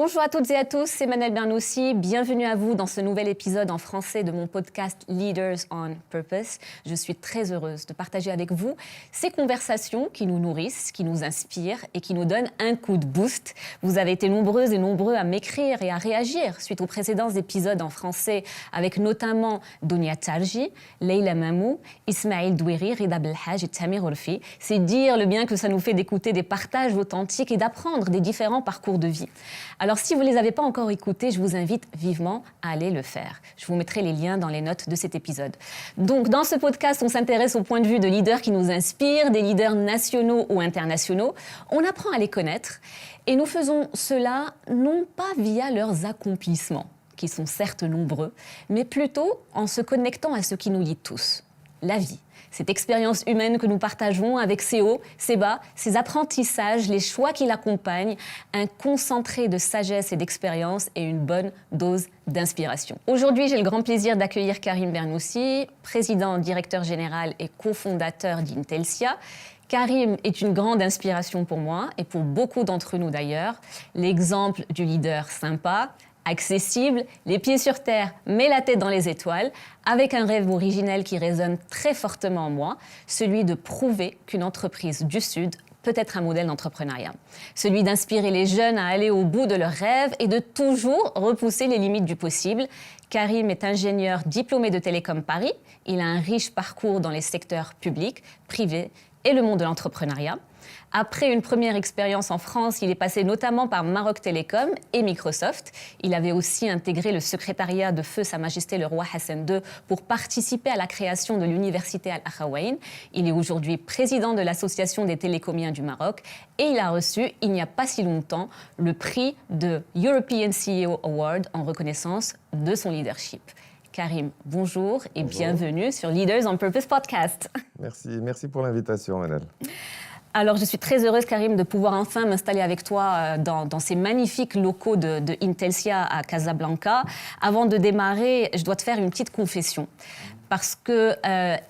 Bonjour à toutes et à tous, c'est Manal Bernoussi. Bienvenue à vous dans ce nouvel épisode en français de mon podcast Leaders on Purpose. Je suis très heureuse de partager avec vous ces conversations qui nous nourrissent, qui nous inspirent et qui nous donnent un coup de boost. Vous avez été nombreuses et nombreux à m'écrire et à réagir suite aux précédents épisodes en français avec notamment Donia Tarji, Leila Mamou, Ismaël Douiri, Rida Belhaj et Tamir Olfi. C'est dire le bien que ça nous fait d'écouter des partages authentiques et d'apprendre des différents parcours de vie. Alors, si vous ne les avez pas encore écoutés, je vous invite vivement à aller le faire. Je vous mettrai les liens dans les notes de cet épisode. Donc, dans ce podcast, on s'intéresse au point de vue de leaders qui nous inspirent, des leaders nationaux ou internationaux. On apprend à les connaître et nous faisons cela non pas via leurs accomplissements, qui sont certes nombreux, mais plutôt en se connectant à ce qui nous lie tous, la vie. Cette expérience humaine que nous partageons avec ses hauts, ses bas, ses apprentissages, les choix qui l'accompagnent, un concentré de sagesse et d'expérience et une bonne dose d'inspiration. Aujourd'hui, j'ai le grand plaisir d'accueillir Karim Bernoussi, président, directeur général et cofondateur d'Intelsia. Karim est une grande inspiration pour moi et pour beaucoup d'entre nous d'ailleurs. L'exemple du leader sympa, accessible, les pieds sur terre, mais la tête dans les étoiles, avec un rêve originel qui résonne très fortement en moi, celui de prouver qu'une entreprise du Sud peut être un modèle d'entrepreneuriat. Celui d'inspirer les jeunes à aller au bout de leurs rêves et de toujours repousser les limites du possible. Karim est ingénieur diplômé de Télécom Paris. Il a un riche parcours dans les secteurs publics, privés et le monde de l'entrepreneuriat. Après une première expérience en France, il est passé notamment par Maroc Télécom et Microsoft. Il avait aussi intégré le secrétariat de Feu Sa Majesté le Roi Hassan II pour participer à la création de l'Université Al-Akhawaïn. Il est aujourd'hui président de l'Association des télécomiens du Maroc et il a reçu, il n'y a pas si longtemps, le prix de European CEO Award en reconnaissance de son leadership. Karim, bonjour et bienvenue sur Leaders on Purpose Podcast. Merci pour l'invitation, Manal. Alors, je suis très heureuse, Karim, de pouvoir enfin m'installer avec toi dans ces magnifiques locaux de Intelsia à Casablanca. Avant de démarrer, je dois te faire une petite confession. Parce que,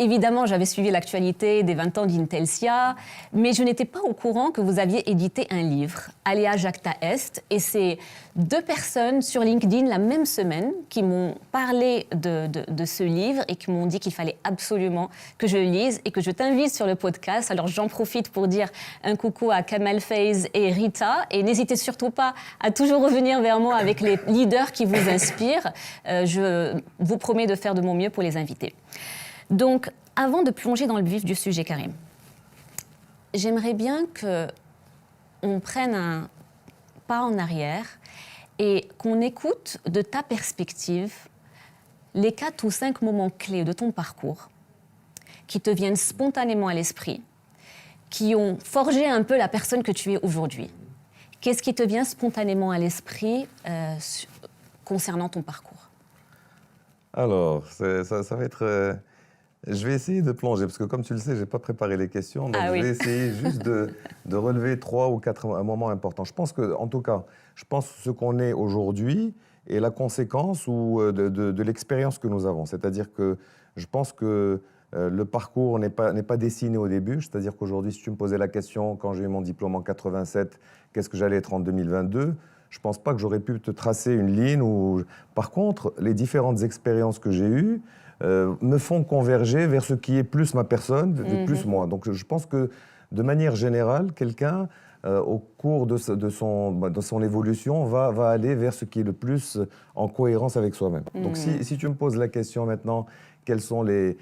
évidemment, j'avais suivi l'actualité des 20 ans d'Intelsia, mais je n'étais pas au courant que vous aviez édité un livre, Alea Jacta Est, et c'est deux personnes sur LinkedIn la même semaine qui m'ont parlé de ce livre et qui m'ont dit qu'il fallait absolument que je le lise et que je t'invite sur le podcast. Alors, j'en profite pour dire un coucou à Kamal Faiz et Rita, et n'hésitez surtout pas à toujours revenir vers moi avec les leaders qui vous inspirent. Je vous promets de faire de mon mieux pour les inviter. Donc, avant de plonger dans le vif du sujet, Karim, j'aimerais bien qu'on prenne un pas en arrière et qu'on écoute de ta perspective les 4 ou 5 moments clés de ton parcours qui te viennent spontanément à l'esprit, qui ont forgé un peu la personne que tu es aujourd'hui. Qu'est-ce qui te vient spontanément à l'esprit concernant ton parcours ? Alors, ça va être... je vais essayer de plonger, parce que comme tu le sais, je n'ai pas préparé les questions, donc je vais essayer juste de relever 3 ou 4 moments importants. Je pense que, en tout cas, ce qu'on est aujourd'hui est la conséquence de l'expérience que nous avons. C'est-à-dire que je pense que le parcours n'est pas dessiné au début. C'est-à-dire qu'aujourd'hui, si tu me posais la question, quand j'ai eu mon diplôme en 87, qu'est-ce que j'allais être en 2022 ? Je ne pense pas que j'aurais pu te tracer une ligne. Par contre, les différentes expériences que j'ai eues me font converger vers ce qui est plus ma personne, plus moi. Donc je pense que, de manière générale, quelqu'un, au cours de son évolution, va aller vers ce qui est le plus en cohérence avec soi-même. Donc si tu me poses la question maintenant, quels sont les...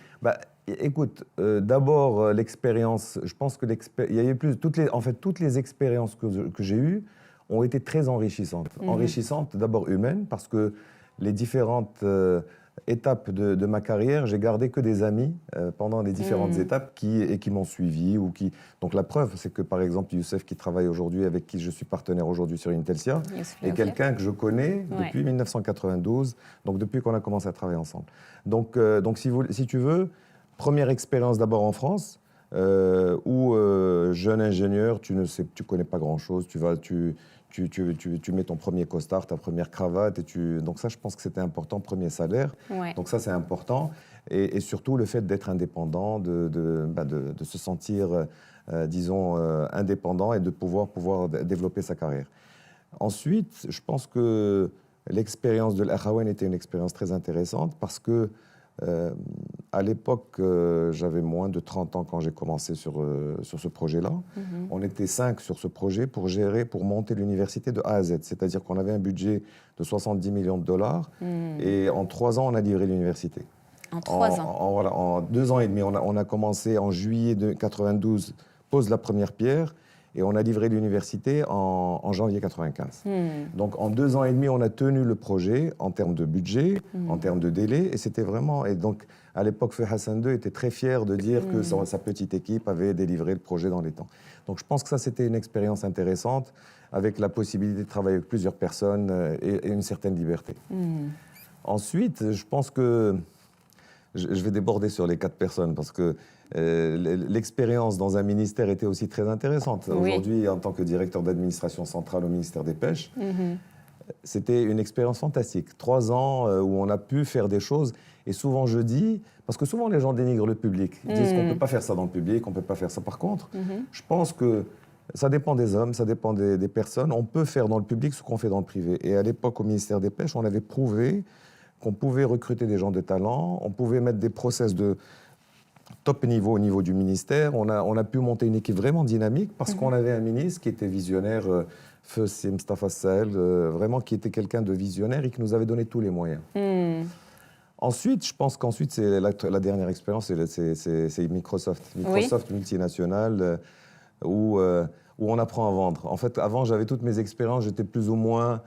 écoute, d'abord, l'expérience, je pense qu'il y a eu toutes les expériences que j'ai eues ont été très enrichissantes. Enrichissantes d'abord humaines, parce que les différentes étapes de ma carrière, j'ai gardé que des amis pendant les différentes étapes qui m'ont suivi. Donc la preuve, c'est que par exemple, Youssef qui travaille aujourd'hui, avec qui je suis partenaire aujourd'hui sur Intelsia, est quelqu'un que je connais depuis 1992, donc depuis qu'on a commencé à travailler ensemble. Donc si tu veux, première expérience d'abord en France, où jeune ingénieur, tu connais pas grand-chose, tu mets ton premier costard, ta première cravate, donc ça, je pense que c'était important, premier salaire. Ouais. Donc ça, c'est important. Et surtout, le fait d'être indépendant, de se sentir, disons, indépendant et de pouvoir développer sa carrière. Ensuite, je pense que l'expérience de l'Akhawain était une expérience très intéressante parce que, à l'époque, j'avais moins de 30 ans quand j'ai commencé sur ce projet-là. On était 5 sur ce projet pour monter l'université de A à Z. C'est-à-dire qu'on avait un budget de 70 millions de dollars et en 3 ans, on a livré l'université. En 3 ans. Voilà, en 2 ans et demi. On a commencé en juillet 92, pose la première pierre, et on a livré l'université en janvier 95. Donc en 2 ans et demi, on a tenu le projet en termes de budget, en termes de délai, et c'était vraiment... Et donc à l'époque, Feu Hassan II était très fier de dire que sa petite équipe avait délivré le projet dans les temps. Donc je pense que ça, c'était une expérience intéressante, avec la possibilité de travailler avec plusieurs personnes et une certaine liberté. Ensuite, je pense que... Je vais déborder sur les 4 personnes parce que l'expérience dans un ministère était aussi très intéressante. Oui. Aujourd'hui, en tant que directeur d'administration centrale au ministère des Pêches, c'était une expérience fantastique. 3 ans où on a pu faire des choses. Et souvent, je dis, parce que souvent les gens dénigrent le public. Ils disent qu'on ne peut pas faire ça dans le public, on ne peut pas faire ça. Par contre, je pense que ça dépend des hommes, ça dépend des personnes. On peut faire dans le public ce qu'on fait dans le privé. Et à l'époque, au ministère des Pêches, on avait prouvé qu'on pouvait recruter des gens de talent, on pouvait mettre des process de top niveau au niveau du ministère. On a pu monter une équipe vraiment dynamique parce qu'on avait un ministre qui était visionnaire, Feu Mustafa Sahel, vraiment qui était quelqu'un de visionnaire et qui nous avait donné tous les moyens. Ensuite, je pense qu'ensuite, c'est la dernière expérience, c'est Microsoft. Microsoft multinationale, où on apprend à vendre. En fait, avant, j'avais toutes mes expériences, j'étais plus ou moins...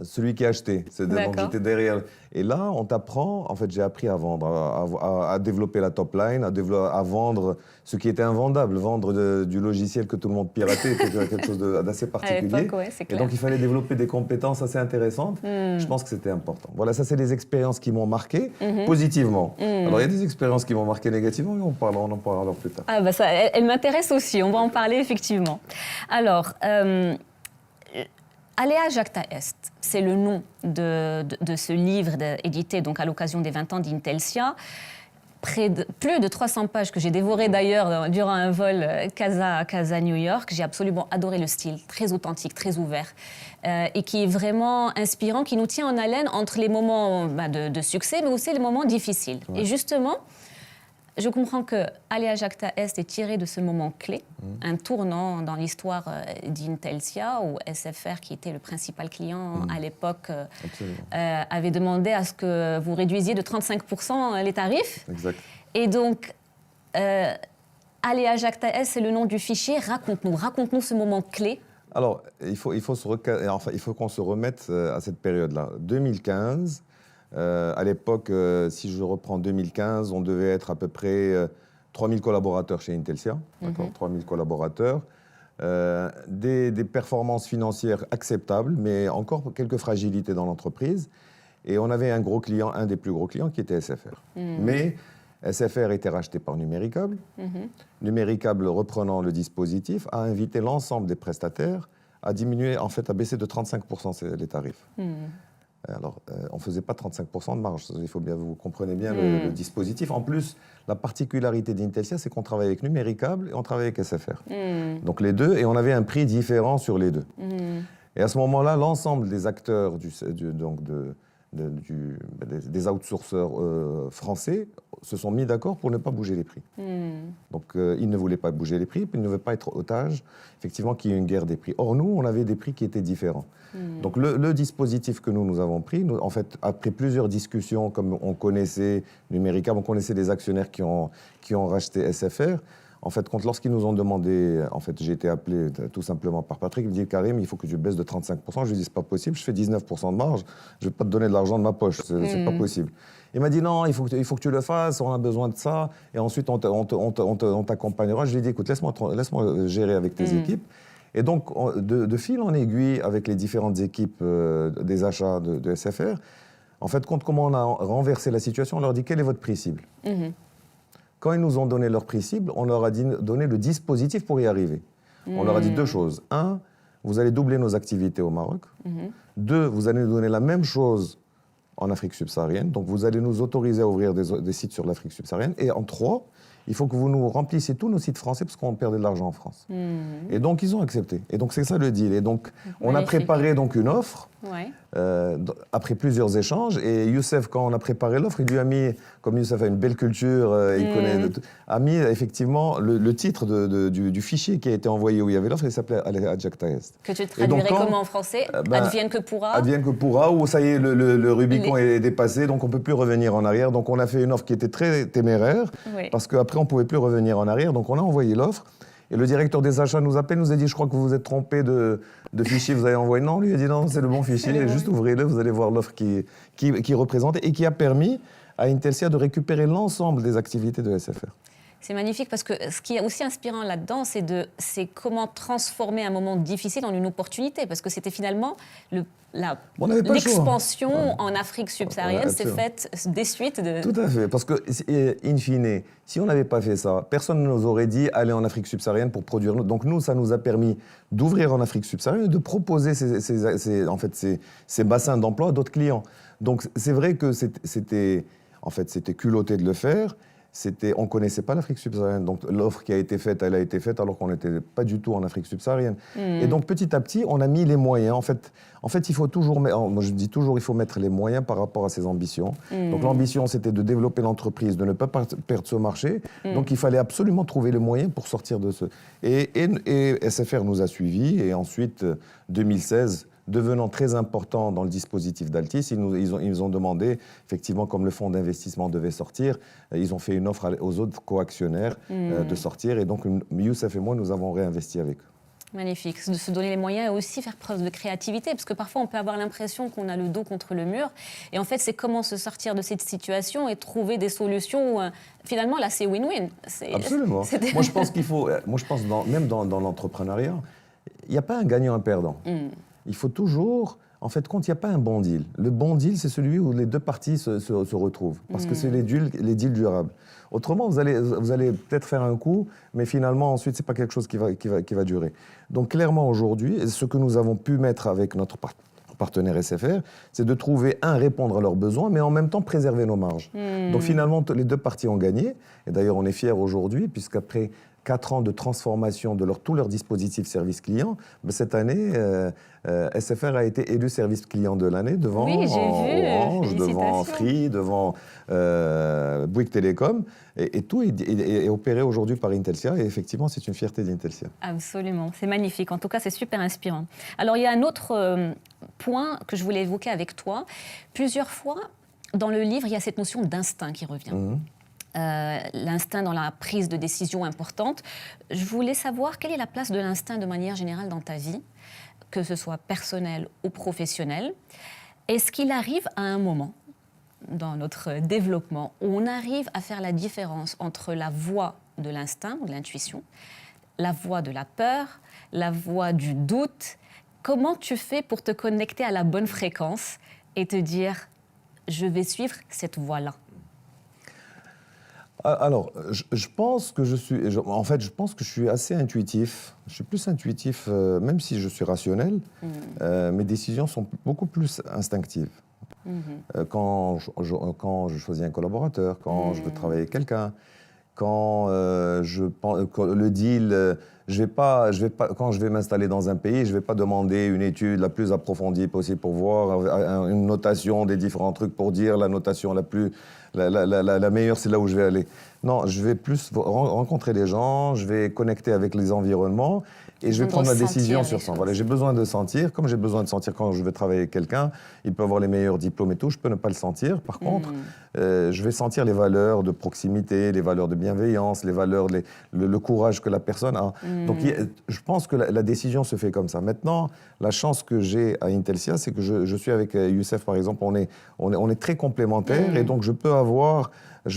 celui qui a acheté, donc j'étais derrière. Et là, on t'apprend, en fait, j'ai appris à vendre, à développer la top line, à vendre ce qui était invendable, vendre du logiciel que tout le monde piratait, c'était quelque chose d'assez particulier. Et donc, il fallait développer des compétences assez intéressantes. Je pense que c'était important. Voilà, ça, c'est des expériences qui m'ont marqué positivement. Alors, il y a des expériences qui m'ont marqué négativement, mais on en parlera alors plus tard. Ah, bah ça, elle m'intéresse aussi, on va en parler effectivement. Alors, Alea Jacta Est, c'est le nom de ce livre édité donc, à l'occasion des 20 ans d'Intelsia. Plus de 300 pages que j'ai dévorées d'ailleurs durant un vol Casa-New York. J'ai absolument adoré le style, très authentique, très ouvert, et qui est vraiment inspirant, qui nous tient en haleine entre les moments de succès, mais aussi les moments difficiles. Ouais. Et justement, je comprends que Alea Jacta Est est tiré de ce moment clé, un tournant dans l'histoire d'Intelsia, où SFR, qui était le principal client à l'époque, avait demandé à ce que vous réduisiez de 35% les tarifs. Exact. Et donc, Alea Jacta Est, c'est le nom du fichier. Raconte-nous ce moment clé. Alors, il faut qu'on se remette à cette période-là. 2015. À l'époque, si je reprends 2015, on devait être à peu près 3000 collaborateurs chez Intelsia, 3000 collaborateurs, des performances financières acceptables, mais encore quelques fragilités dans l'entreprise. Et on avait un gros client, un des plus gros clients, qui était SFR. Mais SFR était racheté par Numéricable. Numéricable, reprenant le dispositif, a invité l'ensemble des prestataires à diminuer, en fait, à baisser de 35% les tarifs. Alors, on ne faisait pas 35% de marge, il faut bien, vous comprenez bien le dispositif. En plus, la particularité d'Intelsia, c'est qu'on travaille avec Numéricable et on travaille avec SFR. Donc les deux, et on avait un prix différent sur les deux. Et à ce moment-là, l'ensemble des acteurs des outsourceurs français se sont mis d'accord pour ne pas bouger les prix. Donc ils ne voulaient pas bouger les prix, puis ils ne veulent pas être otages, effectivement, qu'il y ait une guerre des prix. Or, nous, on avait des prix qui étaient différents. Donc le dispositif que nous avons pris, en fait, après plusieurs discussions, comme on connaissait Numéricable, on connaissait les actionnaires qui ont racheté SFR, en fait, lorsqu'ils nous ont demandé, en fait, j'ai été appelé tout simplement par Patrick, il me dit « Karim, il faut que tu baisses de 35%. » Je lui dis « C'est pas possible, je fais 19% de marge, je vais pas te donner de l'argent de ma poche, c'est pas possible. » Il m'a dit « Non, il faut que tu le fasses, on a besoin de ça, et ensuite on t'accompagnera. » Je lui ai dit « Écoute, laisse-moi gérer avec tes équipes. » Et donc, de fil en aiguille, avec les différentes équipes des achats de SFR, en fait, comment on a renversé la situation, on leur dit « Quel est votre prix cible ?» Quand ils nous ont donné leur prix cible, on leur a donné le dispositif pour y arriver. On leur a dit 2 choses. 1, vous allez doubler nos activités au Maroc. 2, vous allez nous donner la même chose en Afrique subsaharienne. Donc, vous allez nous autoriser à ouvrir des sites sur l'Afrique subsaharienne. Et en 3, il faut que vous nous remplissiez tous nos sites français parce qu'on perdait de l'argent en France. Et donc, ils ont accepté. Et donc, c'est ça le deal. Et donc, on a préparé donc une offre. Ouais. Après plusieurs échanges, et Youssef, quand on a préparé l'offre, il lui a mis, comme Youssef a une belle culture, il connaît, a mis effectivement le titre du fichier qui a été envoyé où il y avait l'offre, il s'appelait Adjak Taest. Que tu traduirais comment en français? Advienne que pourra. Advienne que pourra, où ça y est, le Rubicon est dépassé, donc on ne peut plus revenir en arrière. Donc on a fait une offre qui était très téméraire, parce qu'après on ne pouvait plus revenir en arrière, donc on a envoyé l'offre. Et le directeur des achats nous appelle, nous a dit, je crois que vous vous êtes trompé de fichier, vous avez envoyé. Non, lui a dit, non, c'est le bon fichier, juste ouvrez-le, vous allez voir l'offre qui représente et qui a permis à Intelsia de récupérer l'ensemble des activités de SFR. C'est magnifique parce que ce qui est aussi inspirant là-dedans, c'est comment transformer un moment difficile en une opportunité. Parce que c'était finalement l'expansion en Afrique subsaharienne s'est faite des suites de... Tout à fait, parce que, in fine, si on n'avait pas fait ça, personne ne nous aurait dit aller en Afrique subsaharienne pour produire. Donc nous, ça nous a permis d'ouvrir en Afrique subsaharienne et de proposer ces bassins d'emploi à d'autres clients. Donc c'est vrai que c'était culotté de le faire. On ne connaissait pas l'Afrique subsaharienne. Donc l'offre qui a été faite, elle a été faite alors qu'on n'était pas du tout en Afrique subsaharienne. Et donc petit à petit, on a mis les moyens. En fait, il faut toujours, moi je dis toujours, il faut mettre les moyens par rapport à ses ambitions. Donc l'ambition, c'était de développer l'entreprise, de ne pas perdre ce marché. Donc il fallait absolument trouver les moyens pour sortir de ce... Et SFR nous a suivis. Et ensuite, 2016... devenant très important dans le dispositif d'Altis, ils ont demandé, effectivement, comme le fonds d'investissement devait sortir, ils ont fait une offre aux autres coactionnaires de sortir. Et donc, Youssef et moi, nous avons réinvesti avec eux. Magnifique, de se donner les moyens et aussi faire preuve de créativité, parce que parfois on peut avoir l'impression qu'on a le dos contre le mur, et en fait c'est comment se sortir de cette situation et trouver des solutions où, finalement là c'est win-win. Absolument. Moi je pense qu'il faut, même dans l'entrepreneuriat, il n'y a pas un gagnant, un perdant. Il faut toujours, en fait, quand il n'y a pas un bon deal. Le bon deal, c'est celui où les deux parties se retrouvent, parce que c'est les deals durables. Autrement, vous allez peut-être faire un coup, mais finalement, ensuite, ce n'est pas quelque chose qui va durer. Donc, clairement, aujourd'hui, ce que nous avons pu mettre avec notre partenaire SFR, c'est de trouver, répondre à leurs besoins, mais en même temps préserver nos marges. Donc, finalement, les deux parties ont gagné. Et d'ailleurs, on est fiers aujourd'hui, puisqu'après 4 ans de transformation de tous leurs dispositifs service client, cette année, SFR a été élu service client de l'année devant Orange, devant Free, devant Bouygues Télécom. Et tout est opéré aujourd'hui par Intelsia. Et effectivement, c'est une fierté d'Intelsia. Absolument, c'est magnifique. En tout cas, c'est super inspirant. Alors, il y a un autre point que je voulais évoquer avec toi. Plusieurs fois, dans le livre, il y a cette notion d'instinct qui revient. L'instinct dans la prise de décision importante. Je voulais savoir quelle est la place de l'instinct de manière générale dans ta vie, que ce soit personnel ou professionnel. Est-ce qu'il arrive à un moment dans notre développement où on arrive à faire la différence entre la voix de l'instinct, de l'intuition, la voix de la peur, la voix du doute? Comment tu fais pour te connecter à la bonne fréquence et te dire « je vais suivre cette voie-là » ? Alors, je pense que je suis assez intuitif. Je suis plus intuitif, même si je suis rationnel. Mes décisions sont beaucoup plus instinctives. Quand je choisis un collaborateur, quand je veux travailler avec quelqu'un, quand le deal, quand je vais m'installer dans un pays, je ne vais pas demander une étude la plus approfondie possible pour voir une notation des différents trucs pour dire la notation la meilleure, c'est là où je vais aller. Non, je vais plus rencontrer les gens, je vais connecter avec les environnements et je vais prendre ma décision sur ça. Voilà, j'ai besoin de sentir, comme j'ai besoin de sentir quand je vais travailler avec quelqu'un, il peut avoir les meilleurs diplômes et tout, je peux ne pas le sentir. Par contre, je vais sentir les valeurs de proximité, les valeurs de bienveillance, les valeurs, le courage que la personne a. Donc, je pense que la décision se fait comme ça. Maintenant, la chance que j'ai à Intelsia, c'est que je suis avec Youssef, par exemple, on est très complémentaires et donc je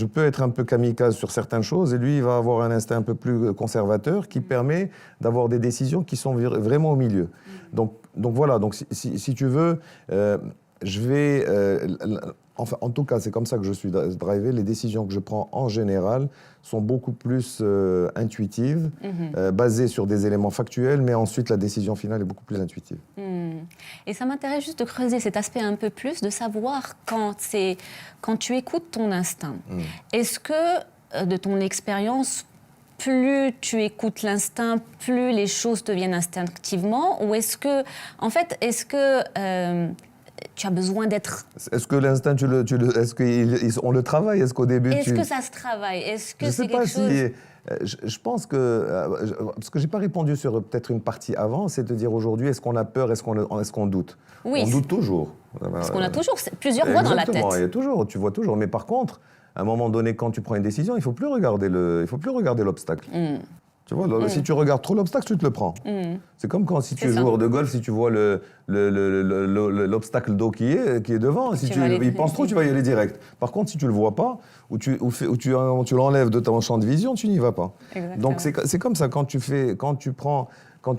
peux être un peu kamikaze sur certaines choses et lui, il va avoir un instinct un peu plus conservateur qui permet d'avoir des décisions qui sont vraiment au milieu. Donc voilà, donc si tu veux, enfin, en tout cas, c'est comme ça que je suis drivé. Les décisions que je prends en général sont beaucoup plus intuitives, basées sur des éléments factuels, mais ensuite la décision finale est beaucoup plus intuitive. Et ça m'intéresse juste de creuser cet aspect un peu plus, de savoir quand tu écoutes ton instinct, est-ce que de ton expérience, plus tu écoutes l'instinct, plus les choses te viennent instinctivement? Ou est-ce que, en fait, tu as besoin d'être... Est-ce que l'instinct, est-ce qu'on le travaille? Est-ce qu'au début, Est-ce que ça se travaille? Est-ce que je c'est sais pas quelque chose... je pense que... parce que je n'ai pas répondu sur peut-être une partie avant, c'est de dire aujourd'hui, est-ce qu'on a peur, est-ce qu'on doute? Oui, on doute toujours. Parce qu'on a toujours plusieurs voix dans la tête. Exactement, il y a toujours, tu vois toujours. Mais par contre, à un moment donné, quand tu prends une décision, il ne faut plus regarder l'obstacle. Tu vois, si tu regardes trop l'obstacle, tu te le prends. C'est comme quand si tu es joueur de golf, si tu vois l'obstacle d'eau qui est devant, si tu y penses trop, tu vas y aller direct. Par contre, si tu ne le vois pas, ou tu l'enlèves de ton champ de vision, tu n'y vas pas. Exactement. Donc c'est comme ça, quand tu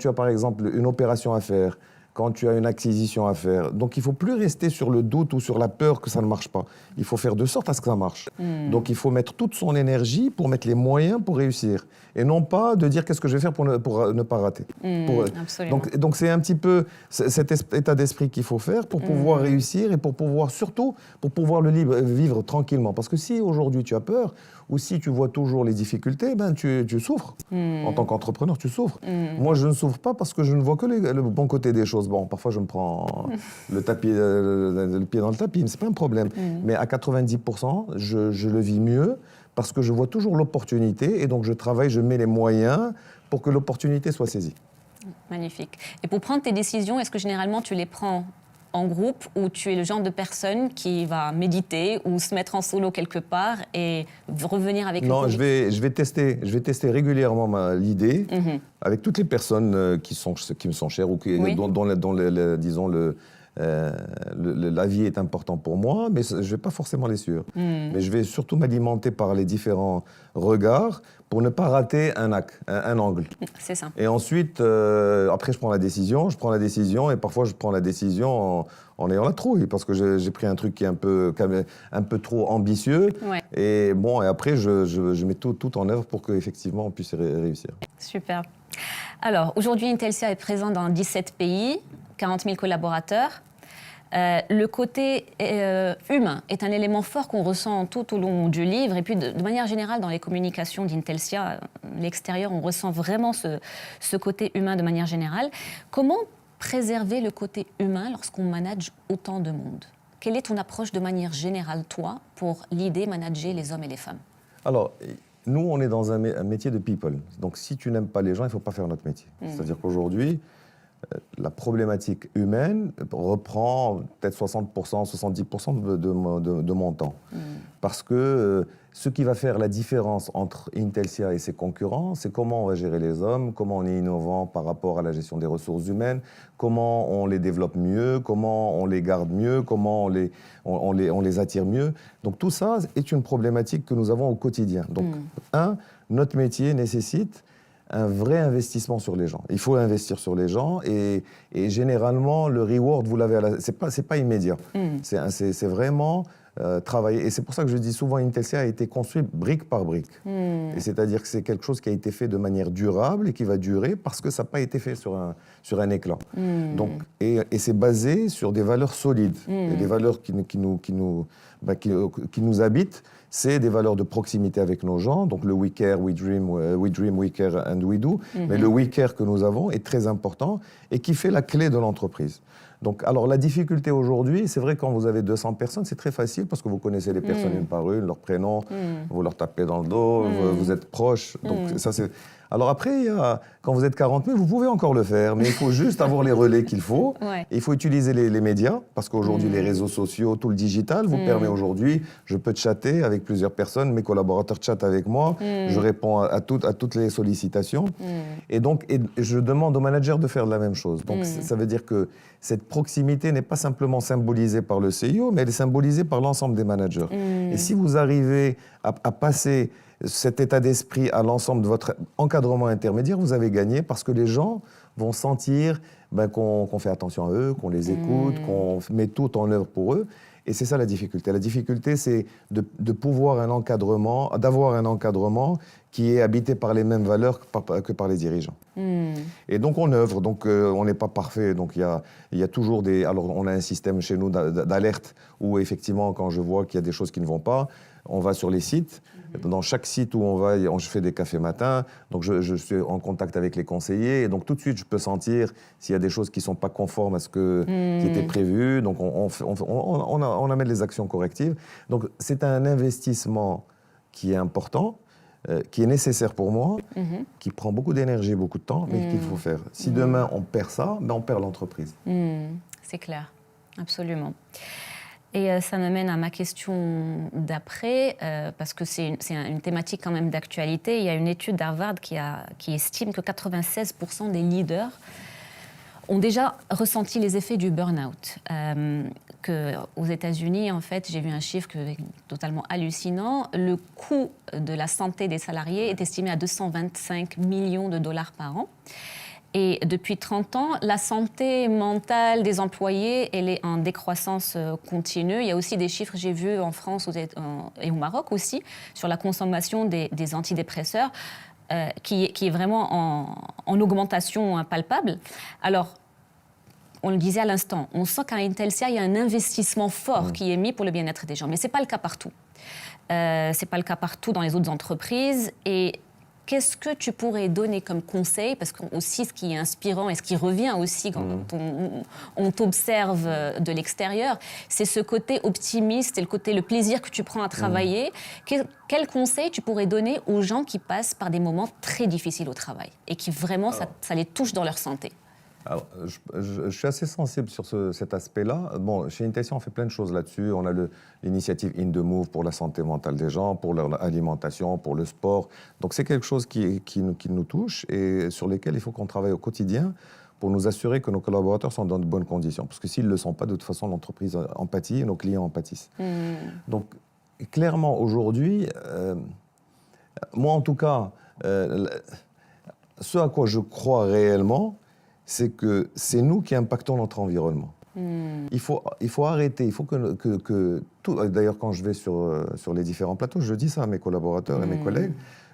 as par exemple une opération à faire, quand tu as une acquisition à faire. Donc, il ne faut plus rester sur le doute ou sur la peur que ça ne marche pas. Il faut faire de sorte à ce que ça marche. Donc, il faut mettre toute son énergie pour mettre les moyens pour réussir. Et non pas de dire qu'est-ce que je vais faire pour ne pas rater. Absolument. Donc, c'est un petit peu cet état d'esprit qu'il faut faire pour pouvoir réussir et pour pouvoir, surtout, pour pouvoir vivre tranquillement. Parce que si aujourd'hui tu as peur, ou si tu vois toujours les difficultés, ben tu souffres. En tant qu'entrepreneur, tu souffres. Moi, je ne souffre pas parce que je ne vois que le bon côté des choses. Bon, parfois, je me prends le pied dans le tapis, mais ce n'est pas un problème. Mais à 90%, je le vis mieux parce que je vois toujours l'opportunité et donc je travaille, je mets les moyens pour que l'opportunité soit saisie. Magnifique. Et pour prendre tes décisions, est-ce que généralement tu les prends en groupe ou tu es le genre de personne qui va méditer ou se mettre en solo quelque part et revenir avec Non, je vais tester régulièrement l'idée avec toutes les personnes qui me sont chères ou dont disons l'avis est important pour moi, mais je ne vais pas forcément les suivre. Mais je vais surtout m'alimenter par les différents regards pour ne pas rater un angle. C'est ça. Et ensuite, après, je prends la décision et parfois, je prends la décision en ayant la trouille parce que j'ai pris un truc qui est un peu trop ambitieux. Ouais. Et après, je mets tout en œuvre pour qu'effectivement, on puisse réussir. Super. Alors, aujourd'hui, Intelsia est présent dans 17 pays, 40 000 collaborateurs. Le côté humain est un élément fort qu'on ressent tout au long du livre. Et puis, de manière générale, dans les communications d'Intelsia, l'extérieur, on ressent vraiment ce côté humain de manière générale. Comment préserver le côté humain lorsqu'on manage autant de monde? Quelle est ton approche de manière générale, toi, pour l'idée manager les hommes et les femmes? Alors, nous, on est dans un métier de people. Donc, si tu n'aimes pas les gens, il ne faut pas faire notre métier. C'est-à-dire qu'aujourd'hui, la problématique humaine reprend peut-être 60%, 70% de mon temps. Parce que ce qui va faire la différence entre Intelsia et ses concurrents, c'est comment on va gérer les hommes, comment on est innovant par rapport à la gestion des ressources humaines, comment on les développe mieux, comment on les garde mieux, comment on les attire mieux. Donc tout ça est une problématique que nous avons au quotidien. Donc, notre métier nécessite un vrai investissement sur les gens. Il faut investir sur les gens et généralement, le reward, vous l'avez c'est pas immédiat. C'est vraiment travailler. Et c'est pour ça que je dis souvent, Intelsia a été construit brique par brique. Et c'est-à-dire que c'est quelque chose qui a été fait de manière durable et qui va durer parce que ça n'a pas été fait sur un éclat. Donc, et c'est basé sur des valeurs solides. Et des valeurs qui nous habitent. C'est des valeurs de proximité avec nos gens. Donc le we care, we dream, we care and we do. Mais le we care que nous avons est très important et qui fait la clé de l'entreprise. Donc, alors la difficulté aujourd'hui, c'est vrai quand vous avez 200 personnes, c'est très facile parce que vous connaissez les personnes une par une, leur prénom, vous leur tapez dans le dos, vous êtes proches. Donc ça c'est. Alors après, quand vous êtes 40 000, vous pouvez encore le faire, mais il faut juste avoir les relais qu'il faut. Ouais. Il faut utiliser les médias, parce qu'aujourd'hui, les réseaux sociaux, tout le digital vous permet aujourd'hui, je peux chatter avec plusieurs personnes, mes collaborateurs chattent avec moi, je réponds à toutes les sollicitations. Et donc, je demande aux managers de faire de la même chose. Donc, ça veut dire que cette proximité n'est pas simplement symbolisée par le CIO, mais elle est symbolisée par l'ensemble des managers. Et si vous arrivez à passer cet état d'esprit à l'ensemble de votre encadrement intermédiaire, vous avez gagné parce que les gens vont sentir qu'on fait attention à eux, qu'on les écoute, qu'on met tout en œuvre pour eux. Et c'est ça la difficulté. La difficulté, c'est de pouvoir d'avoir un encadrement qui est habité par les mêmes valeurs que par les dirigeants. Et donc on œuvre, donc on n'est pas parfait. Donc il y a toujours alors on a un système chez nous d'alerte où effectivement, quand je vois qu'il y a des choses qui ne vont pas, on va sur les sites. Dans chaque site où on va, je fais des cafés matins, donc je suis en contact avec les conseillers, et donc tout de suite, je peux sentir s'il y a des choses qui ne sont pas conformes à ce qui était prévu, donc on amène les actions correctives. Donc c'est un investissement qui est important, qui est nécessaire pour moi, qui prend beaucoup d'énergie, beaucoup de temps, mais qu'il faut faire. Si demain on perd ça, ben on perd l'entreprise. C'est clair, absolument. Et ça m'amène à ma question d'après, parce que c'est une thématique quand même d'actualité. Il y a une étude d'Harvard qui estime que 96% des leaders ont déjà ressenti les effets du burn-out. Aux États-Unis, en fait, j'ai vu un chiffre totalement hallucinant. Le coût de la santé des salariés est estimé à 225 millions de dollars par an. Et depuis 30 ans, la santé mentale des employés, elle est en décroissance continue. Il y a aussi des chiffres, j'ai vu en France et au Maroc aussi, sur la consommation des antidépresseurs, qui est vraiment en augmentation palpable. Alors, on le disait à l'instant, on sent qu'à Intelsia, il y a un investissement fort qui est mis pour le bien-être des gens. Mais ce n'est pas le cas partout. Ce n'est pas le cas partout dans les autres entreprises. Et qu'est-ce que tu pourrais donner comme conseil? Parce que aussi, ce qui est inspirant et ce qui revient aussi quand on t'observe de l'extérieur, c'est ce côté optimiste et le plaisir que tu prends à travailler. Quel conseil tu pourrais donner aux gens qui passent par des moments très difficiles au travail et qui vraiment, ça les touche dans leur santé? Alors, je suis assez sensible sur cet aspect-là. Bon, chez Intelsia, on fait plein de choses là-dessus. On a l'initiative In The Move pour la santé mentale des gens, pour leur alimentation, pour le sport. Donc, c'est quelque chose qui nous touche et sur lesquels il faut qu'on travaille au quotidien pour nous assurer que nos collaborateurs sont dans de bonnes conditions. Parce que s'ils ne le sont pas, de toute façon, l'entreprise en pâtit et nos clients en pâtissent. Donc, clairement, aujourd'hui, moi, en tout cas, ce à quoi je crois réellement, c'est que c'est nous qui impactons notre environnement. Il faut arrêter, il faut que tout... D'ailleurs, quand je vais sur les différents plateaux, je dis ça à mes collaborateurs et mes collègues.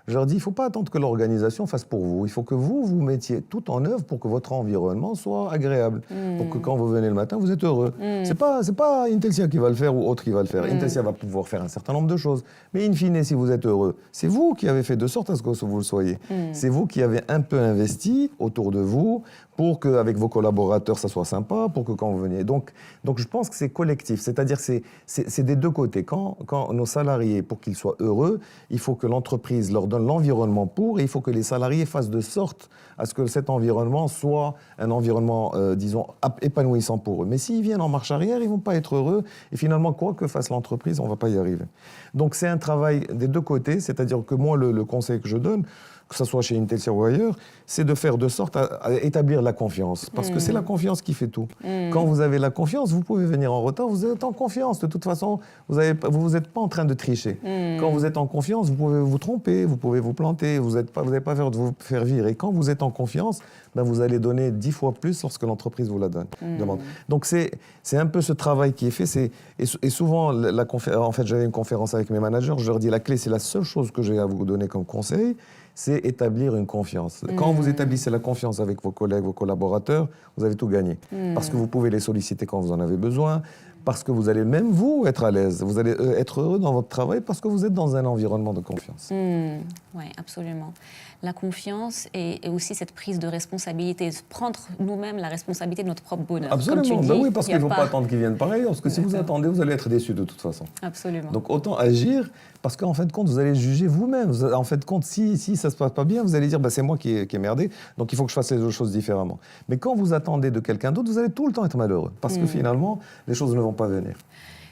Je leur dis, il ne faut pas attendre que l'organisation fasse pour vous. Il faut que vous mettiez tout en œuvre pour que votre environnement soit agréable. Pour que quand vous venez le matin, vous êtes heureux. C'est pas Intelsia qui va le faire ou autre qui va le faire. Intelsia va pouvoir faire un certain nombre de choses. Mais in fine, si vous êtes heureux, c'est vous qui avez fait de sorte à ce que vous le soyez. C'est vous qui avez un peu investi autour de vous pour qu'avec vos collaborateurs, ça soit sympa, pour que quand vous veniez... Donc je pense que c'est collectif. C'est-à-dire c'est des deux côtés. Quand nos salariés, pour qu'ils soient heureux, il faut que l'entreprise leur donne l'environnement pour, et il faut que les salariés fassent de sorte à ce que cet environnement soit un environnement, disons, épanouissant pour eux. Mais s'ils viennent en marche arrière, ils ne vont pas être heureux. Et finalement, quoi que fasse l'entreprise, on ne va pas y arriver. Donc c'est un travail des deux côtés, c'est-à-dire que moi, le conseil que je donne, que ce soit chez Intelsia ou ailleurs, c'est de faire de sorte à établir la confiance. Parce que c'est la confiance qui fait tout. Quand vous avez la confiance, vous pouvez venir en retard, vous êtes en confiance. De toute façon, vous n'êtes pas en train de tricher. Quand vous êtes en confiance, vous pouvez vous tromper, vous pouvez vous planter, vous n'avez pas peur de vous faire virer. Et quand vous êtes en confiance, ben vous allez donner 10 fois plus lorsque l'entreprise vous la demande. Donc c'est un peu ce travail qui est fait. Et souvent, en fait, j'avais une conférence avec mes managers, je leur dis la clé, c'est la seule chose que j'ai à vous donner comme conseil, c'est établir une confiance. Quand vous établissez la confiance avec vos collègues, vos collaborateurs, vous avez tout gagné. Parce que vous pouvez les solliciter quand vous en avez besoin, parce que vous allez même vous être à l'aise, vous allez être heureux dans votre travail parce que vous êtes dans un environnement de confiance. Oui, absolument. La confiance et aussi cette prise de responsabilité, prendre nous-mêmes la responsabilité de notre propre bonheur. Absolument, comme tu dis, oui, parce qu'il ne faut pas attendre qu'ils viennent pareil, parce que si vous attendez, vous allez être déçus de toute façon. Absolument. Donc autant agir, parce qu'en fin de compte, vous allez juger vous-même. En fin de compte, si ça ne se passe pas bien, vous allez dire c'est moi qui ai merdé, donc il faut que je fasse les choses différemment. Mais quand vous attendez de quelqu'un d'autre, vous allez tout le temps être malheureux, parce que finalement, les choses ne vont pas venir.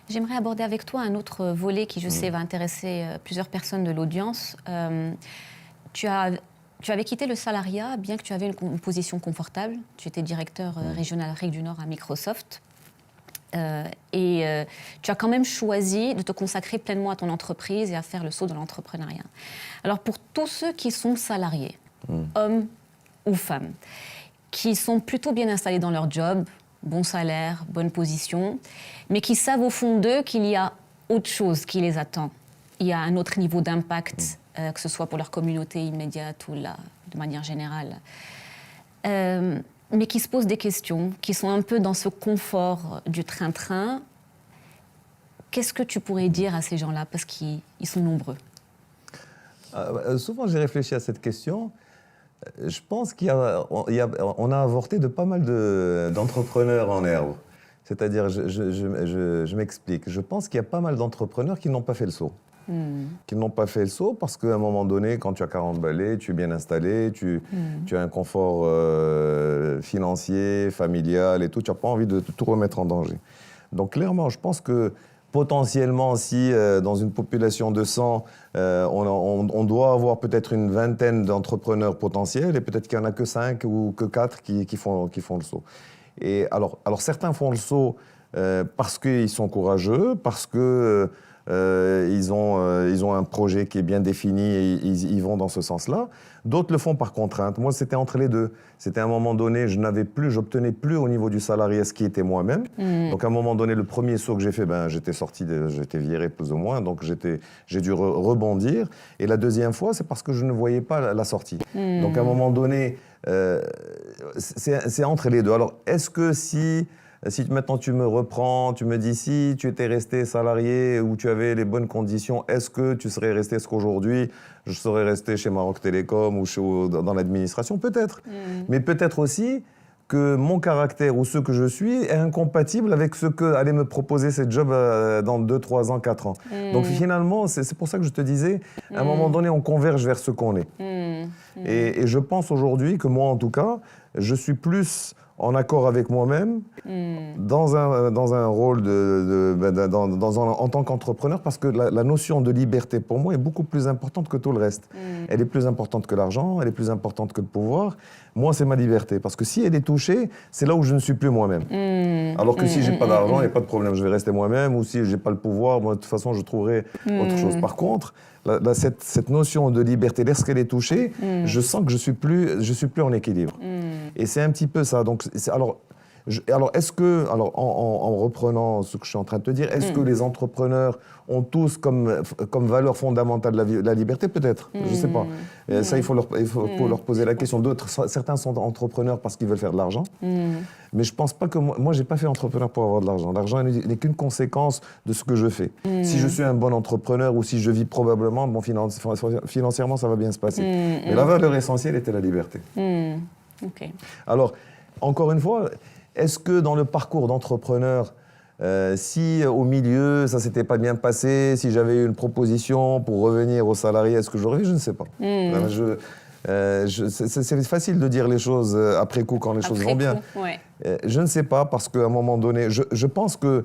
J'aimerais aborder avec toi un autre volet qui, je sais, va intéresser plusieurs personnes de l'audience. Tu avais quitté le salariat, bien que tu avais une position confortable. Tu étais directeur régional Afrique du Nord à Microsoft. Et tu as quand même choisi de te consacrer pleinement à ton entreprise et à faire le saut de l'entrepreneuriat. Alors, pour tous ceux qui sont salariés, hommes ou femmes, qui sont plutôt bien installés dans leur job, bon salaire, bonne position, mais qui savent au fond d'eux qu'il y a autre chose qui les attend. Il y a un autre niveau d'impact, que ce soit pour leur communauté immédiate ou de manière générale. Mais qui se posent des questions, qui sont un peu dans ce confort du train-train. Qu'est-ce que tu pourrais dire à ces gens-là, parce qu'ils sont nombreux? Souvent, j'ai réfléchi à cette question. Je pense qu'on a avorté de pas mal d'entrepreneurs en herbe. C'est-à-dire, je m'explique. Je pense qu'il y a pas mal d'entrepreneurs qui n'ont pas fait le saut. Qui n'ont pas fait le saut parce qu'à un moment donné, quand tu as 40 balais, tu es bien installé, tu as un confort financier, familial et tout, tu n'as pas envie de tout remettre en danger. Donc clairement, je pense que potentiellement, si dans une population de 100, on doit avoir peut-être une vingtaine d'entrepreneurs potentiels et peut-être qu'il n'y en a que 5 ou que 4 qui font le saut. Et alors certains font le saut parce qu'ils sont courageux, parce que ils ont un projet qui est bien défini et ils vont dans ce sens-là. D'autres le font par contrainte. Moi, c'était entre les deux. C'était à un moment donné, j'obtenais plus au niveau du salarié ce qui était moi-même. Donc à un moment donné, le premier saut que j'ai fait, j'étais viré plus ou moins, donc j'ai dû rebondir. Et la deuxième fois, c'est parce que je ne voyais pas la sortie. Donc à un moment donné, c'est entre les deux. Alors, est-ce que si maintenant tu me reprends, tu me dis si tu étais resté salarié ou tu avais les bonnes conditions, est-ce que tu serais resté ce qu'aujourd'hui je serais resté chez Maroc Télécom ou dans l'administration? Peut-être. Mais peut-être aussi que mon caractère ou ce que je suis est incompatible avec ce que allait me proposer cette job dans 2, 3 ans, 4 ans. Donc finalement, c'est pour ça que je te disais, à un moment donné, on converge vers ce qu'on est. Et je pense aujourd'hui que moi, en tout cas, je suis plus en accord avec moi-même dans un rôle en tant qu'entrepreneur, parce que la notion de liberté pour moi est beaucoup plus importante que tout le reste. Elle est plus importante que l'argent, elle est plus importante que le pouvoir. Moi, c'est ma liberté, parce que si elle est touchée, c'est là où je ne suis plus moi-même. Alors que si j'ai pas d'argent, il n'y a pas de problème, je vais rester moi-même, ou si j'ai pas le pouvoir, moi, de toute façon, je trouverai autre chose. Par contre, cette notion de liberté, lorsqu'elle est touchée, je sens que je suis plus en équilibre. Et c'est un petit peu ça. Donc, en reprenant ce que je suis en train de te dire, est-ce que les entrepreneurs ont tous comme valeur fondamentale la liberté? Peut-être, je ne sais pas. Ça, il faut leur poser la question. Certains sont entrepreneurs parce qu'ils veulent faire de l'argent. Mais je ne pense pas que moi je n'ai pas fait entrepreneur pour avoir de l'argent. L'argent n'est qu'une conséquence de ce que je fais. Si je suis un bon entrepreneur ou si je vis probablement, financièrement, ça va bien se passer. Mais la valeur essentielle était la liberté. Okay. Alors, encore une fois, est-ce que dans le parcours d'entrepreneur, si au milieu, ça ne s'était pas bien passé, si j'avais eu une proposition pour revenir aux salariés, est-ce que j'aurais vu? Je ne sais pas. C'est facile de dire les choses après coup quand les choses vont bien. Ouais. Je ne sais pas, parce qu'à un moment donné, je pense que,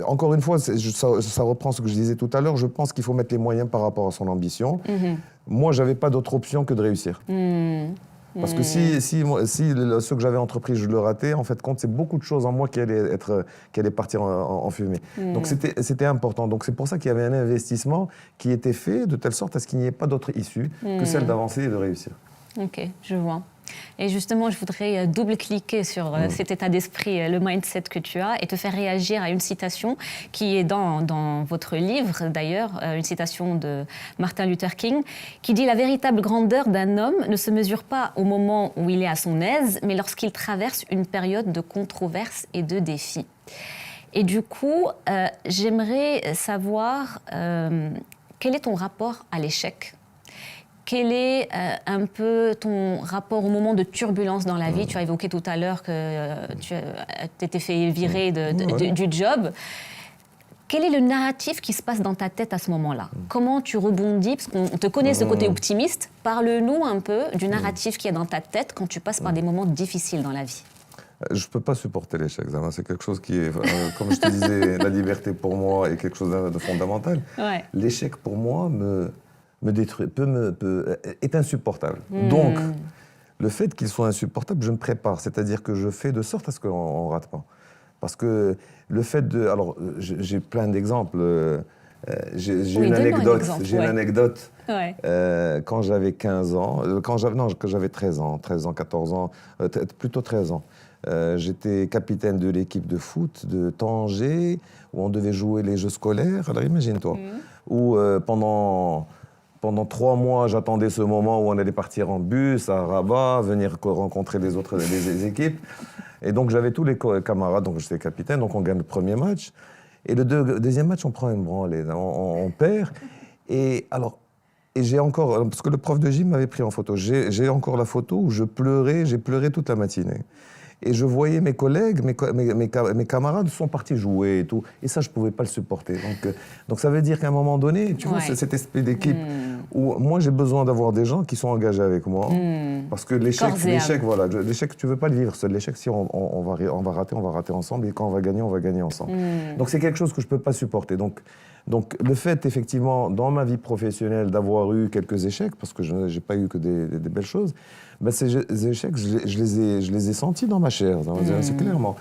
encore une fois, ça reprend ce que je disais tout à l'heure, je pense qu'il faut mettre les moyens par rapport à son ambition. Moi, je n'avais pas d'autre option que de réussir. Parce que si ce que j'avais entrepris, je le ratais, en fait, c'est beaucoup de choses en moi qui allaient partir en fumée. Donc c'était important. Donc c'est pour ça qu'il y avait un investissement qui était fait de telle sorte à ce qu'il n'y ait pas d'autre issue que celle d'avancer et de réussir. Ok, je vois. Et justement, je voudrais double-cliquer sur cet état d'esprit, le mindset que tu as, et te faire réagir à une citation qui est dans votre livre, d'ailleurs, une citation de Martin Luther King, qui dit « La véritable grandeur d'un homme ne se mesure pas au moment où il est à son aise, mais lorsqu'il traverse une période de controverses et de défis. » Et du coup, j'aimerais savoir quel est ton rapport à l'échec ? Quel est un peu ton rapport au moment de turbulence dans la vie? Tu as évoqué tout à l'heure que tu t'étais fait virer du job. Quel est le narratif qui se passe dans ta tête à ce moment-là? Comment tu rebondis? Parce qu'on te connaît ce côté optimiste. Parle-nous un peu du narratif qu'il y a dans ta tête quand tu passes par des moments difficiles dans la vie. Je ne peux pas supporter l'échec. C'est quelque chose qui est, comme je te disais, la liberté pour moi est quelque chose de fondamental. Ouais. L'échec pour moi me détruit, est insupportable. Donc, le fait qu'il soit insupportable, je me prépare. C'est-à-dire que je fais de sorte à ce qu'on ne rate pas. Parce que le fait de... Alors, j'ai plein d'exemples. J'ai une anecdote. Ouais. Quand j'avais 15 ans, quand j'avais 13 ans, 14 ans, plutôt 13 ans. J'étais capitaine de l'équipe de foot de Tanger, où on devait jouer les jeux scolaires. Alors, imagine-toi. Où pendant 3 mois, j'attendais ce moment où on allait partir en bus à Rabat, venir rencontrer les autres des équipes. Et donc, j'avais tous les camarades, donc j'étais capitaine, donc on gagne le premier match. Et le deuxième match, on prend une branlée, on perd. Et j'ai encore, parce que le prof de gym m'avait pris en photo, j'ai encore la photo où j'ai pleuré toute la matinée. Et je voyais mes collègues, mes camarades sont partis jouer et tout. Et ça, je ne pouvais pas le supporter. Donc ça veut dire qu'à un moment donné, tu vois, c'est cet esprit d'équipe où moi, j'ai besoin d'avoir des gens qui sont engagés avec moi. Parce que l'échec, tu ne veux pas le vivre seul. L'échec, si on va rater ensemble. Et quand on va gagner ensemble. Donc c'est quelque chose que je ne peux pas supporter. Donc le fait, effectivement, dans ma vie professionnelle, d'avoir eu quelques échecs, parce que je n'ai pas eu que des belles choses, ben ces échecs, je les ai sentis dans ma chair, c'est clairement.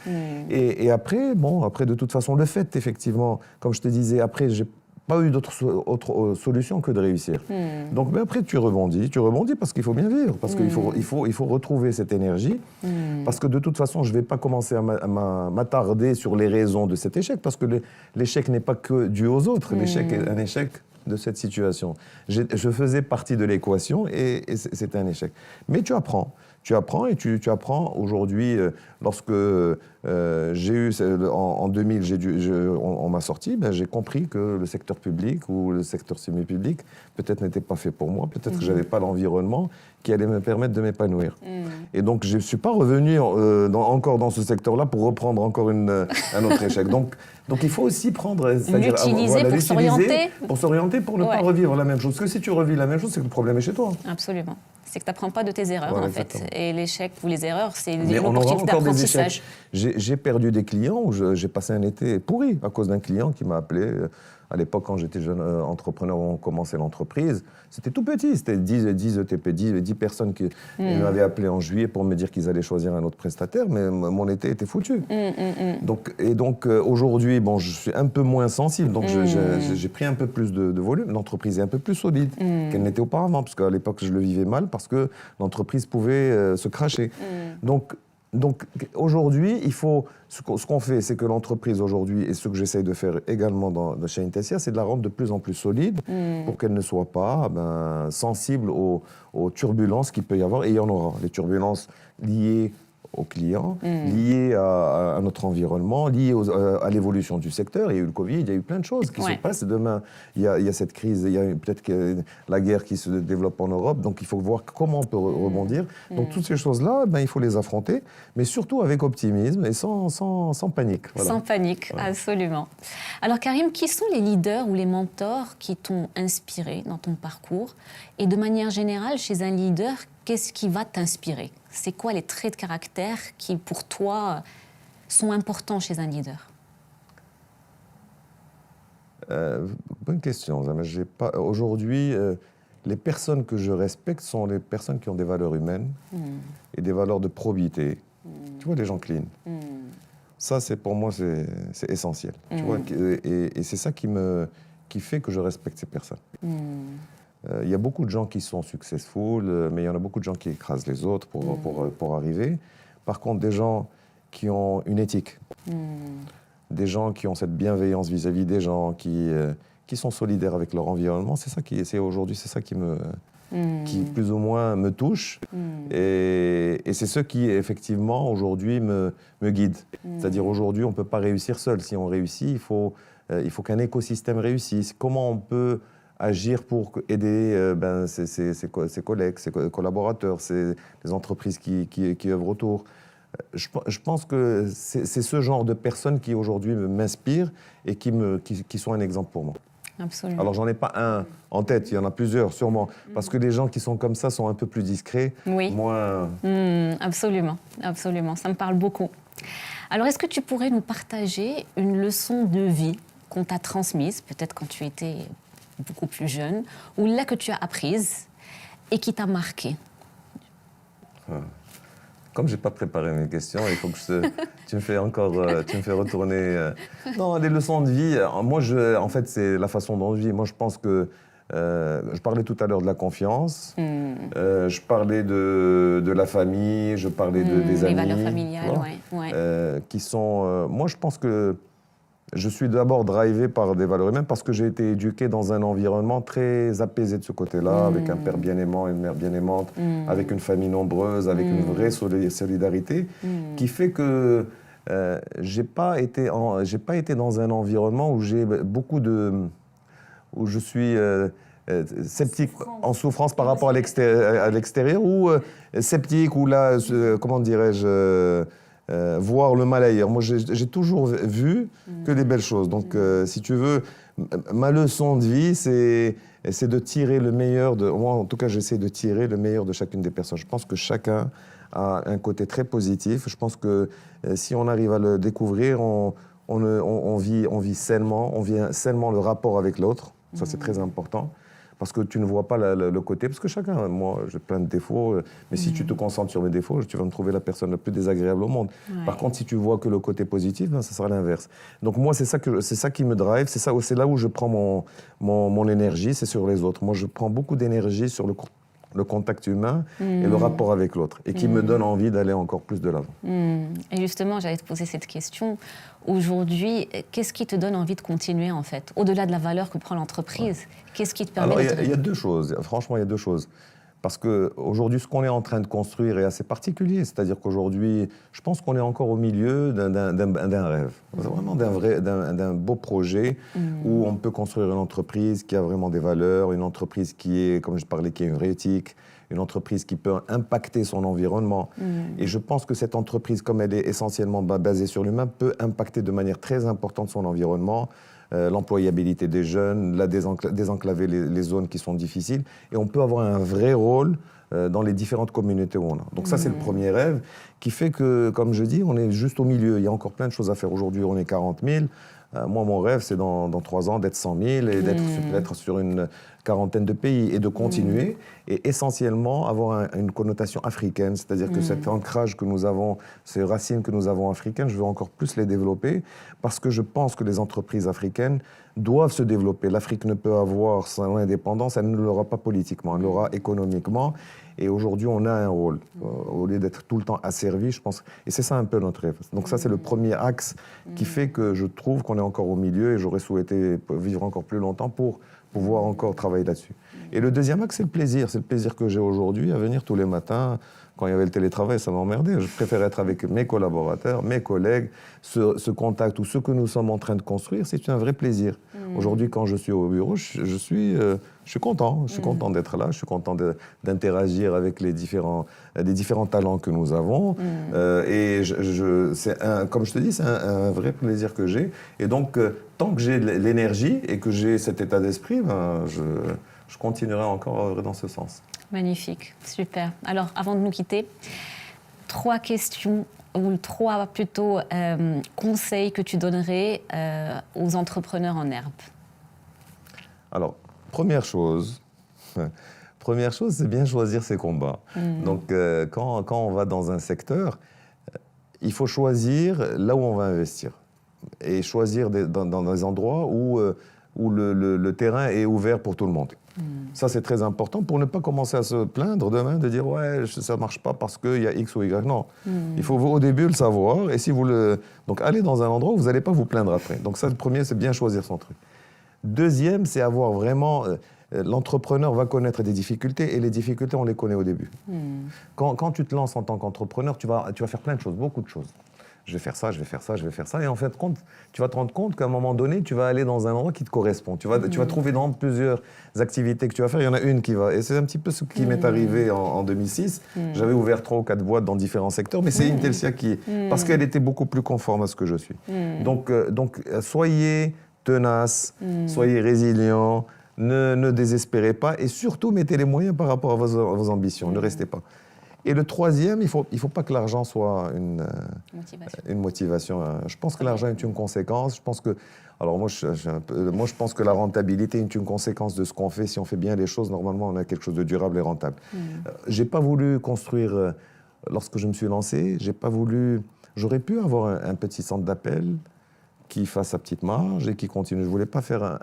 Et après, de toute façon, le fait, effectivement, comme je te disais, après, j'ai pas eu d'autre solution que de réussir. Donc, ben après, tu rebondis parce qu'il faut bien vivre, parce qu'il faut retrouver cette énergie, parce que de toute façon, je vais pas commencer à m'attarder sur les raisons de cet échec, parce que l'échec n'est pas que dû aux autres, l'échec est un échec de cette situation. Je faisais partie de l'équation et c'était un échec. Mais tu apprends et tu apprends aujourd'hui, lorsque j'ai eu, en 2000, on m'a sorti, ben, j'ai compris que le secteur public ou le secteur semi-public peut-être n'était pas fait pour moi, peut-être que je n'avais pas l'environnement qui allait me permettre de m'épanouir. Et donc je ne suis pas revenu encore dans ce secteur-là pour reprendre encore un autre échec. Donc il faut aussi l'utiliser pour s'orienter. Pour s'orienter, pour ne pas revivre la même chose. Parce que si tu revis la même chose, c'est que le problème est chez toi. Absolument. C'est que tu n'apprends pas de tes erreurs, en fait. Et l'échec ou les erreurs, c'est une Mais opportunité d'apprentissage. J'ai perdu des clients où j'ai passé un été pourri à cause d'un client qui m'a appelé. À l'époque, quand j'étais jeune entrepreneur, on commençait l'entreprise. C'était tout petit, c'était 10 ETP, 10 personnes qui m'avaient appelé en juillet pour me dire qu'ils allaient choisir un autre prestataire, mais mon été était foutu. Donc aujourd'hui, je suis un peu moins sensible, donc j'ai pris un peu plus de volume. L'entreprise est un peu plus solide qu'elle n'était auparavant, parce qu'à l'époque, je le vivais mal, parce que l'entreprise pouvait se cracher. Donc aujourd'hui, ce qu'on fait, c'est que l'entreprise aujourd'hui, et ce que j'essaye de faire également chez Intessia, c'est de la rendre de plus en plus solide pour qu'elle ne soit pas sensible aux turbulences qu'il peut y avoir. Et il y en aura, les turbulences liées aux clients, liées à notre environnement, liées à l'évolution du secteur. Il y a eu le Covid, il y a eu plein de choses qui se passent. Demain, il y a cette crise, il y a peut-être la guerre qui se développe en Europe, donc il faut voir comment on peut rebondir. Donc toutes ces choses-là, il faut les affronter, mais surtout avec optimisme et sans panique. Voilà. Sans panique, absolument. Alors Karim, qui sont les leaders ou les mentors qui t'ont inspiré dans ton parcours? Et de manière générale, chez un leader, qu'est-ce qui va t'inspirer? C'est quoi les traits de caractère qui, pour toi, sont importants chez un leader? Bonne question. Aujourd'hui, les personnes que je respecte sont les personnes qui ont des valeurs humaines et des valeurs de probité. Tu vois, des gens clean. Ça, pour moi, c'est essentiel. Tu vois, et c'est ça qui fait que je respecte ces personnes. Il y a beaucoup de gens qui sont successful, mais il y en a beaucoup de gens qui écrasent les autres pour arriver. Par contre, des gens qui ont une éthique, des gens qui ont cette bienveillance vis-à-vis des gens, qui sont solidaires avec leur environnement, c'est ça qui plus ou moins me touche. Et c'est ce qui, effectivement, aujourd'hui me guide. C'est-à-dire, aujourd'hui, on ne peut pas réussir seul. Si on réussit, il faut qu'un écosystème réussisse. Comment on peut agir pour aider ses collègues, ses collaborateurs, les entreprises qui œuvrent autour. Je pense que c'est ce genre de personnes qui aujourd'hui m'inspirent et qui sont un exemple pour moi. Absolument. Alors, j'en ai pas un en tête, il y en a plusieurs sûrement, parce que les gens qui sont comme ça sont un peu plus discrets. Oui. Absolument, absolument, ça me parle beaucoup. Alors, est-ce que tu pourrais nous partager une leçon de vie qu'on t'a transmise, peut-être quand tu étais beaucoup plus jeune, ou là que tu as apprise et qui t'a marqué? Comme je n'ai pas préparé mes questions, il faut que tu me fais retourner. Non, les leçons de vie, moi, en fait, c'est la façon dont je vis. Moi, je pense que je parlais tout à l'heure de la confiance, je parlais de la famille, je parlais des amis. Les valeurs familiales, qui sont... moi, je pense que je suis d'abord drivé par des valeurs humaines parce que j'ai été éduqué dans un environnement très apaisé de ce côté-là, avec un père bien aimant, une mère bien aimante, avec une famille nombreuse, avec une vraie solidarité, qui fait que j'ai pas été dans un environnement où j'ai où je suis sceptique, en souffrance par rapport à l'extérieur, ou sceptique, ou là, comment dirais-je, voir le mal ailleurs. Moi, j'ai toujours vu que des belles choses. Donc, si tu veux, ma leçon de vie, c'est de tirer le meilleur moi, en tout cas, j'essaie de tirer le meilleur de chacune des personnes. Je pense que chacun a un côté très positif. Je pense que si on arrive à le découvrir, on vit sainement, on vit sainement le rapport avec l'autre. Ça, c'est très important. Parce que tu ne vois pas le côté. Parce que chacun, moi, j'ai plein de défauts. Mais si tu te concentres sur mes défauts, tu vas me trouver la personne la plus désagréable au monde. Ouais. Par contre, si tu vois que le côté positif, ben, ça sera l'inverse. Donc moi, c'est ça qui me drive. C'est là où je prends mon énergie, c'est sur les autres. Moi, je prends beaucoup d'énergie sur le contact humain et le rapport avec l'autre, et qui me donne envie d'aller encore plus de l'avant. Et justement, j'allais te poser cette question. Aujourd'hui, qu'est-ce qui te donne envie de continuer, en fait? Au-delà de la valeur que prend l'entreprise, qu'est-ce qui te permet de... Alors, il y a deux choses. Franchement, il y a deux choses. Parce qu'aujourd'hui, ce qu'on est en train de construire est assez particulier. C'est-à-dire qu'aujourd'hui, je pense qu'on est encore au milieu d'un rêve. Vraiment d'un beau projet où on peut construire une entreprise qui a vraiment des valeurs, une entreprise qui est, comme je parlais, qui a une vraie éthique, une entreprise qui peut impacter son environnement. Et je pense que cette entreprise, comme elle est essentiellement basée sur l'humain, peut impacter de manière très importante son environnement, l'employabilité des jeunes, désenclaver les zones qui sont difficiles. Et on peut avoir un vrai rôle dans les différentes communautés où on a. Donc ça, c'est le premier rêve qui fait que, comme je dis, on est juste au milieu. Il y a encore plein de choses à faire. Aujourd'hui, on est 40 000. Moi, mon rêve, c'est dans 3 ans d'être 100 000 et d'être sur une quarantaine de pays et de continuer et essentiellement avoir une connotation africaine, c'est-à-dire que cet ancrage que nous avons, ces racines que nous avons africaines, je veux encore plus les développer parce que je pense que les entreprises africaines doivent se développer. L'Afrique ne peut avoir son indépendance, elle ne l'aura pas politiquement, elle l'aura économiquement. Et aujourd'hui, on a un rôle, au lieu d'être tout le temps asservi, je pense. Et c'est ça un peu notre rêve. Donc ça, c'est le premier axe qui fait que je trouve qu'on est encore au milieu et j'aurais souhaité vivre encore plus longtemps pour pouvoir encore travailler là-dessus. Et le deuxième axe, c'est le plaisir. C'est le plaisir que j'ai aujourd'hui à venir tous les matins. Quand il y avait le télétravail, ça m'emmerdait. Je préfère être avec mes collaborateurs, mes collègues. Ce contact ou ce que nous sommes en train de construire, c'est un vrai plaisir. Aujourd'hui, quand je suis au bureau, je suis content. Je suis content d'être là. Je suis content d'interagir avec les différents talents que nous avons. Et comme je te dis, c'est un vrai plaisir que j'ai. Et donc, tant que j'ai l'énergie et que j'ai cet état d'esprit, ben, je continuerai encore à œuvrer dans ce sens. Magnifique, super. Alors, avant de nous quitter, 3 questions, ou 3 plutôt conseils que tu donnerais aux entrepreneurs en herbe. Alors, première chose, c'est bien choisir ses combats. Donc, quand on va dans un secteur, il faut choisir là où on va investir. Et choisir dans des endroits où le terrain est ouvert pour tout le monde. Ça, c'est très important pour ne pas commencer à se plaindre demain, de dire « ouais, ça ne marche pas parce qu'il y a X ou Y ». Non, il faut au début le savoir. Et si donc, allez dans un endroit où vous n'allez pas vous plaindre après. Donc ça, le premier, c'est bien choisir son truc. Deuxième, c'est avoir vraiment... l'entrepreneur va connaître des difficultés et les difficultés, on les connaît au début. Quand tu te lances en tant qu'entrepreneur, tu vas faire plein de choses, beaucoup de choses. Je vais faire ça, je vais faire ça, je vais faire ça. Et en fait, tu vas te rendre compte qu'à un moment donné, tu vas aller dans un endroit qui te correspond. Tu vas trouver dans plusieurs activités que tu vas faire, il y en a une qui va... Et c'est un petit peu ce qui m'est arrivé en 2006. J'avais ouvert 3 ou 4 boîtes dans différents secteurs, mais c'est Intelsia qui... Parce qu'elle était beaucoup plus conforme à ce que je suis. Donc, soyez tenace, soyez résilient, ne désespérez pas et surtout mettez les moyens par rapport à vos ambitions, ne restez pas. Et le troisième, il faut pas que l'argent soit une motivation. Je pense que l'argent est une conséquence. Je pense que, alors moi, je pense que la rentabilité est une conséquence de ce qu'on fait. Si on fait bien les choses, normalement, on a quelque chose de durable et rentable. J'ai pas voulu construire, lorsque je me suis lancé, j'aurais pu avoir un petit centre d'appel qui fasse sa petite marge et qui continue. Je voulais pas faire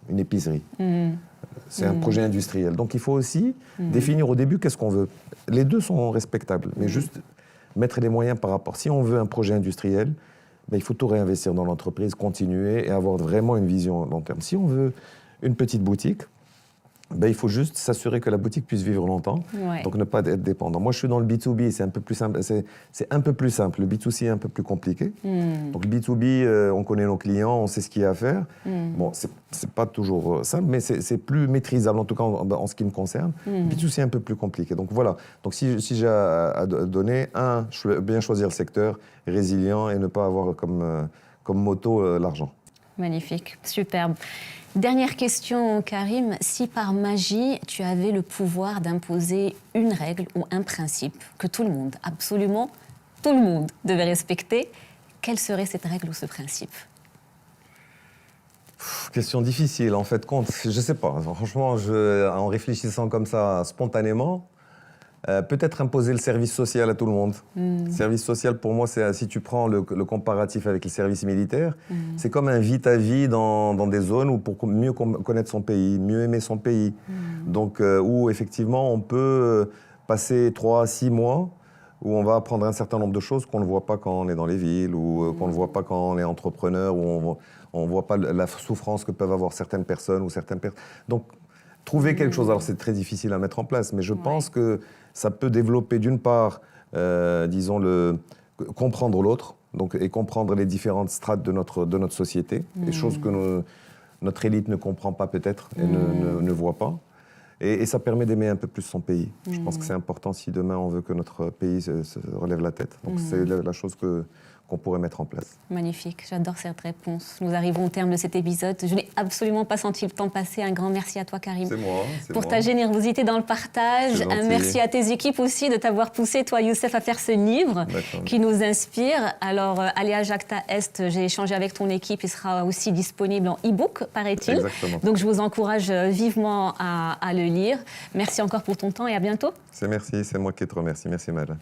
une épicerie. C'est un projet industriel. Donc, il faut aussi définir au début qu'est-ce qu'on veut. Les deux sont respectables, mais juste mettre les moyens par rapport. Si on veut un projet industriel, ben, il faut tout réinvestir dans l'entreprise, continuer et avoir vraiment une vision long terme. Si on veut une petite boutique, Ben, il faut juste s'assurer que la boutique puisse vivre longtemps, donc ne pas être dépendant. Moi, je suis dans le B2B, c'est un peu plus simple. C'est un peu plus simple. Le B2C est un peu plus compliqué. Donc le B2B, on connaît nos clients, on sait ce qu'il y a à faire. Bon, c'est pas toujours simple, mais c'est plus maîtrisable, en tout cas en ce qui me concerne. B2C est un peu plus compliqué. Donc voilà. Donc si j'ai à donner, bien choisir le secteur, résilient et ne pas avoir comme moto l'argent. Magnifique, superbe. Dernière question, Karim. Si par magie, tu avais le pouvoir d'imposer une règle ou un principe que tout le monde, absolument tout le monde, devait respecter, quelle serait cette règle ou ce principe? Question difficile, en fait, compte. Je ne sais pas. Franchement, en réfléchissant comme ça spontanément, peut-être imposer le service social à tout le monde. Le service social, pour moi, c'est si tu prends le comparatif avec le service militaire, c'est comme un vite-à-vie dans des zones où pour mieux connaître son pays, mieux aimer son pays. Donc, où effectivement, on peut passer 3 à 6 mois où on va apprendre un certain nombre de choses qu'on ne voit pas quand on est dans les villes ou qu'on ne voit pas quand on est entrepreneur, où on ne voit pas la souffrance que peuvent avoir certaines personnes ou certaines personnes. Donc, trouver quelque chose, alors c'est très difficile à mettre en place, mais je pense que ça peut développer d'une part, disons, comprendre l'autre, et comprendre les différentes strates de notre société, des choses que notre élite ne comprend pas peut-être et ne voit pas. Et ça permet d'aimer un peu plus son pays. Je pense que c'est important si demain on veut que notre pays se relève la tête. Donc c'est la chose qu'on pourrait mettre en place. Magnifique, j'adore cette réponse. Nous arrivons au terme de cet épisode. Je n'ai absolument pas senti le temps passer. Un grand merci à toi, Karim. C'est moi. Pour ta générosité dans le partage. Un merci à tes équipes aussi de t'avoir poussé, toi, Youssef, à faire ce livre qui nous inspire. Alors, Aléa Jacta Est, j'ai échangé avec ton équipe. Il sera aussi disponible en e-book, paraît-il. Exactement. Donc, je vous encourage vivement à le lire. Merci encore pour ton temps et à bientôt. C'est moi qui te remercie. Merci, Mada.